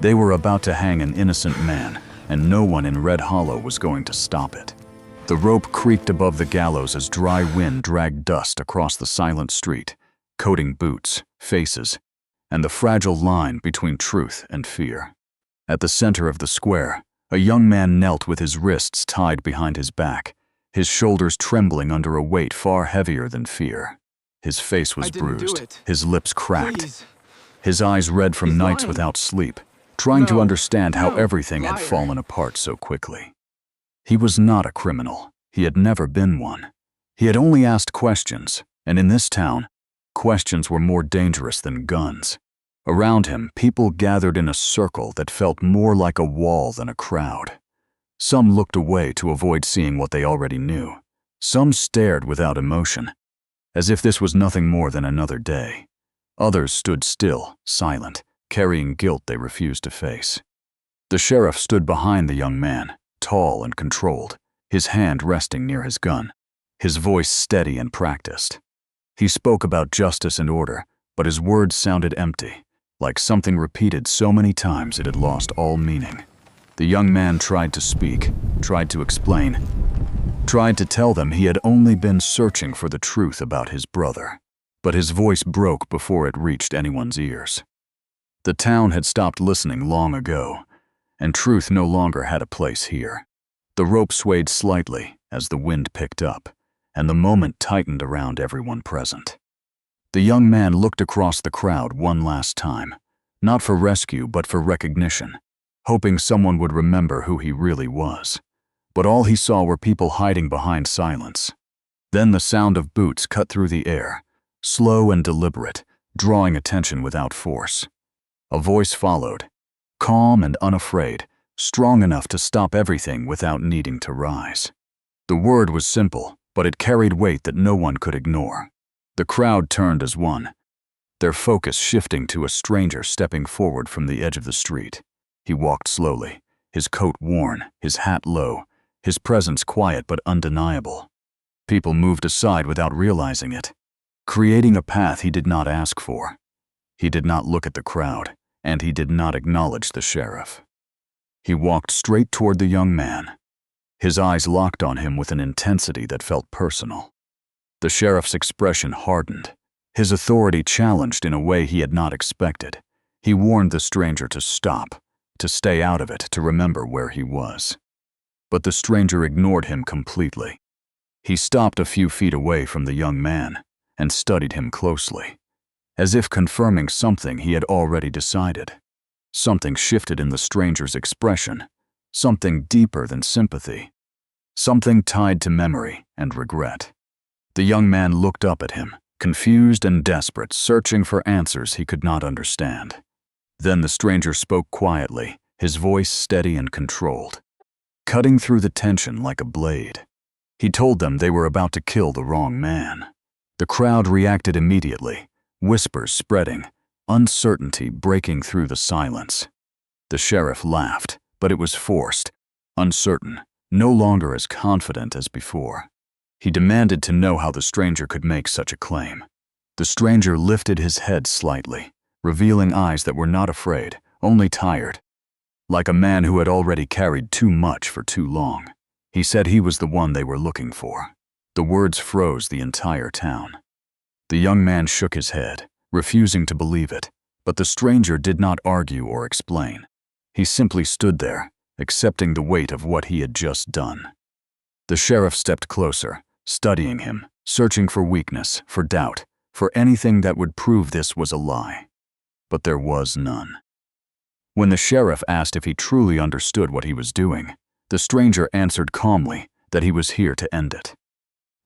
They were about to hang an innocent man, and no one in Red Hollow was going to stop it. The rope creaked above the gallows as dry wind dragged dust across the silent street, coating boots, faces, and the fragile line between truth and fear. At the center of the square, a young man knelt with his wrists tied behind his back, his shoulders trembling under a weight far heavier than fear. His face was bruised, his lips cracked, Please. his eyes red from He's nights lying. without sleep, trying to No, understand how no, everything had liar. fallen apart so quickly. He was not a criminal. He had never been one. He had only asked questions, and in this town, questions were more dangerous than guns. Around him, people gathered in a circle that felt more like a wall than a crowd. Some looked away to avoid seeing what they already knew. Some stared without emotion, as if this was nothing more than another day. Others stood still, silent, carrying guilt they refused to face. The sheriff stood behind the young man, tall and controlled, his hand resting near his gun, his voice steady and practiced. He spoke about justice and order, but his words sounded empty, like something repeated so many times it had lost all meaning. The young man tried to speak, tried to explain, tried to tell them he had only been searching for the truth about his brother, but his voice broke before it reached anyone's ears. The town had stopped listening long ago, and truth no longer had a place here. The rope swayed slightly as the wind picked up, and the moment tightened around everyone present. The young man looked across the crowd one last time, not for rescue but for recognition, hoping someone would remember who he really was. But all he saw were people hiding behind silence. Then the sound of boots cut through the air, slow and deliberate, drawing attention without force. A voice followed, calm and unafraid, strong enough to stop everything without needing to rise. The word was simple, but it carried weight that no one could ignore. The crowd turned as one, their focus shifting to a stranger stepping forward from the edge of the street. He walked slowly, his coat worn, his hat low, his presence quiet but undeniable. People moved aside without realizing it, creating a path he did not ask for. He did not look at the crowd, and he did not acknowledge the sheriff. He walked straight toward the young man. His eyes locked on him with an intensity that felt personal. The sheriff's expression hardened, his authority challenged in a way he had not expected. He warned the stranger to stop, to stay out of it, to remember where he was. But the stranger ignored him completely. He stopped a few feet away from the young man and studied him closely, as if confirming something he had already decided. Something shifted in the stranger's expression, something deeper than sympathy, something tied to memory and regret. The young man looked up at him, confused and desperate, searching for answers he could not understand. Then the stranger spoke quietly, his voice steady and controlled, cutting through the tension like a blade. He told them they were about to kill the wrong man. The crowd reacted immediately, whispers spreading, uncertainty breaking through the silence. The sheriff laughed, but it was forced, uncertain, no longer as confident as before. He demanded to know how the stranger could make such a claim. The stranger lifted his head slightly, revealing eyes that were not afraid, only tired, like a man who had already carried too much for too long. He said he was the one they were looking for. The words froze the entire town. The young man shook his head, refusing to believe it, but the stranger did not argue or explain. He simply stood there, accepting the weight of what he had just done. The sheriff stepped closer, studying him, searching for weakness, for doubt, for anything that would prove this was a lie. But there was none. When the sheriff asked if he truly understood what he was doing, the stranger answered calmly that he was here to end it.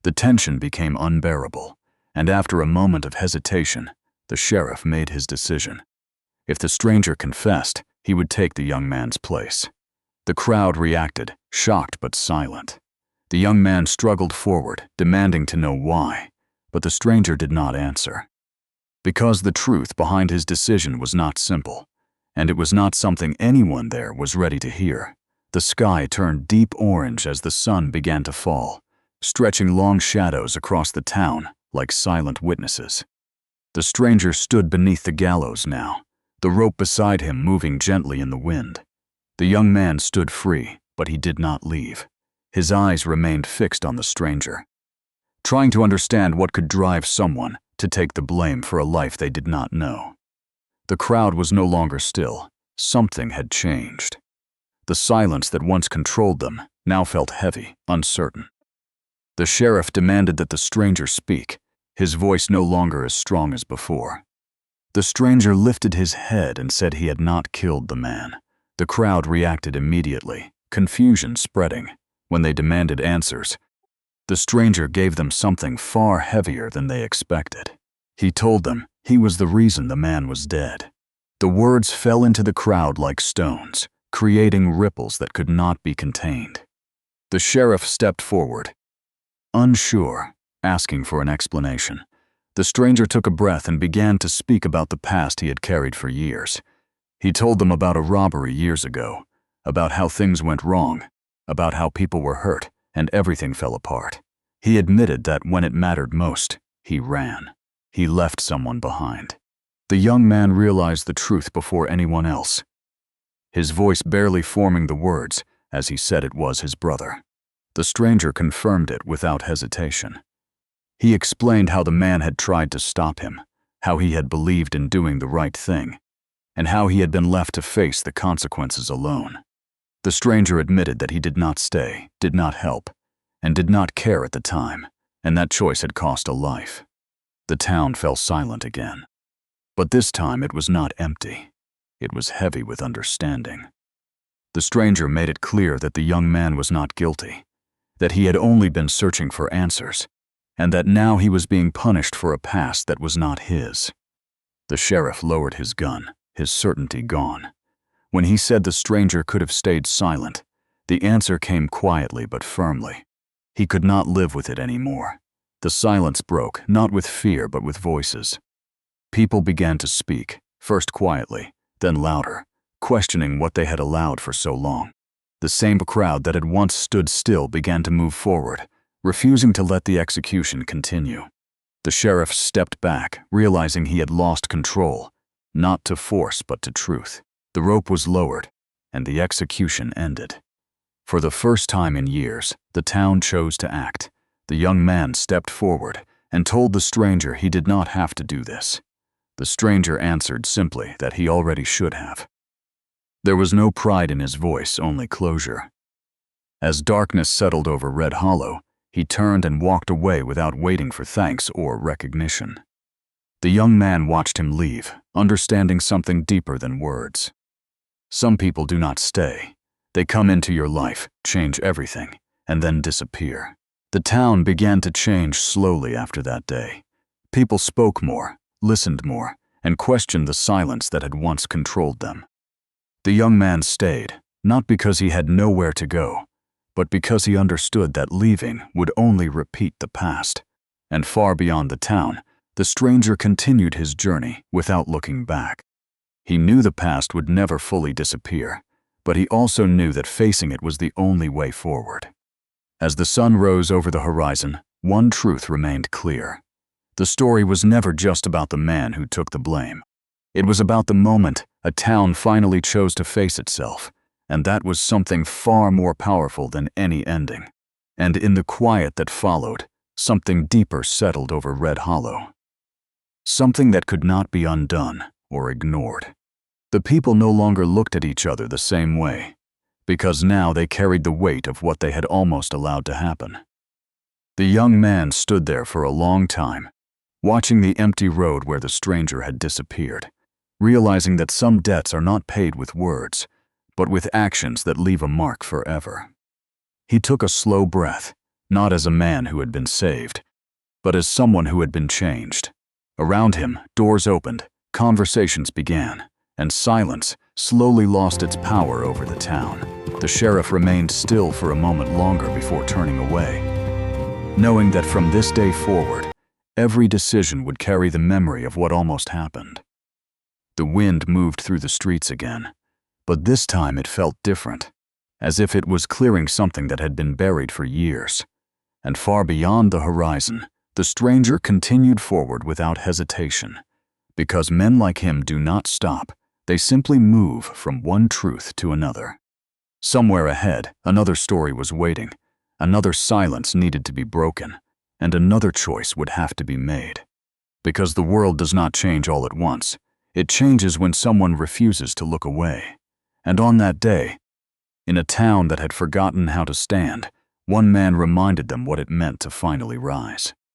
The tension became unbearable, and after a moment of hesitation, the sheriff made his decision. If the stranger confessed, he would take the young man's place. The crowd reacted, shocked but silent. The young man struggled forward, demanding to know why, but the stranger did not answer. Because the truth behind his decision was not simple, and it was not something anyone there was ready to hear. The sky turned deep orange as the sun began to fall, stretching long shadows across the town like silent witnesses. The stranger stood beneath the gallows now, the rope beside him moving gently in the wind. The young man stood free, but he did not leave. His eyes remained fixed on the stranger, trying to understand what could drive someone to take the blame for a life they did not know. The crowd was no longer still. Something had changed. The silence that once controlled them now felt heavy, uncertain. The sheriff demanded that the stranger speak, his voice no longer as strong as before. The stranger lifted his head and said he had not killed the man. The crowd reacted immediately, confusion spreading. When they demanded answers, the stranger gave them something far heavier than they expected. He told them he was the reason the man was dead. The words fell into the crowd like stones, creating ripples that could not be contained. The sheriff stepped forward, unsure, asking for an explanation. The stranger took a breath and began to speak about the past he had carried for years. He told them about a robbery years ago, about how things went wrong, about how people were hurt, and everything fell apart. He admitted that when it mattered most, he ran. He left someone behind. The young man realized the truth before anyone else, his voice barely forming the words as he said it was his brother. The stranger confirmed it without hesitation. He explained how the man had tried to stop him, how he had believed in doing the right thing, and how he had been left to face the consequences alone. The stranger admitted that he did not stay, did not help, and did not care at the time, and that choice had cost a life. The town fell silent again. But this time it was not empty. It was heavy with understanding. The stranger made it clear that the young man was not guilty, that he had only been searching for answers, and that now he was being punished for a past that was not his. The sheriff lowered his gun, his certainty gone. When he said the stranger could have stayed silent, the answer came quietly but firmly. He could not live with it anymore. The silence broke, not with fear but with voices. People began to speak, first quietly, then louder, questioning what they had allowed for so long. The same crowd that had once stood still began to move forward, refusing to let the execution continue. The sheriff stepped back, realizing he had lost control, not to force but to truth. The rope was lowered, and the execution ended. For the first time in years, the town chose to act. The young man stepped forward and told the stranger he did not have to do this. The stranger answered simply that he already should have. There was no pride in his voice, only closure. As darkness settled over Red Hollow, he turned and walked away without waiting for thanks or recognition. The young man watched him leave, understanding something deeper than words. Some people do not stay. They come into your life, change everything, and then disappear. The town began to change slowly after that day. People spoke more, listened more, and questioned the silence that had once controlled them. The young man stayed, not because he had nowhere to go, but because he understood that leaving would only repeat the past. And far beyond the town, the stranger continued his journey without looking back. He knew the past would never fully disappear, but he also knew that facing it was the only way forward. As the sun rose over the horizon, one truth remained clear. The story was never just about the man who took the blame. It was about the moment a town finally chose to face itself, and that was something far more powerful than any ending. And in the quiet that followed, something deeper settled over Red Hollow. Something that could not be undone or ignored. The people no longer looked at each other the same way, because now they carried the weight of what they had almost allowed to happen. The young man stood there for a long time, watching the empty road where the stranger had disappeared, realizing that some debts are not paid with words, but with actions that leave a mark forever. He took a slow breath, not as a man who had been saved, but as someone who had been changed. Around him, doors opened, conversations began, and silence slowly lost its power over the town. The sheriff remained still for a moment longer before turning away, knowing that from this day forward, every decision would carry the memory of what almost happened. The wind moved through the streets again, but this time it felt different, as if it was clearing something that had been buried for years. And far beyond the horizon, the stranger continued forward without hesitation, because men like him do not stop, They simply move from one truth to another. Somewhere ahead, another story was waiting. Another silence needed to be broken, and another choice would have to be made. Because the world does not change all at once. It changes when someone refuses to look away. And on that day, in a town that had forgotten how to stand, one man reminded them what it meant to finally rise.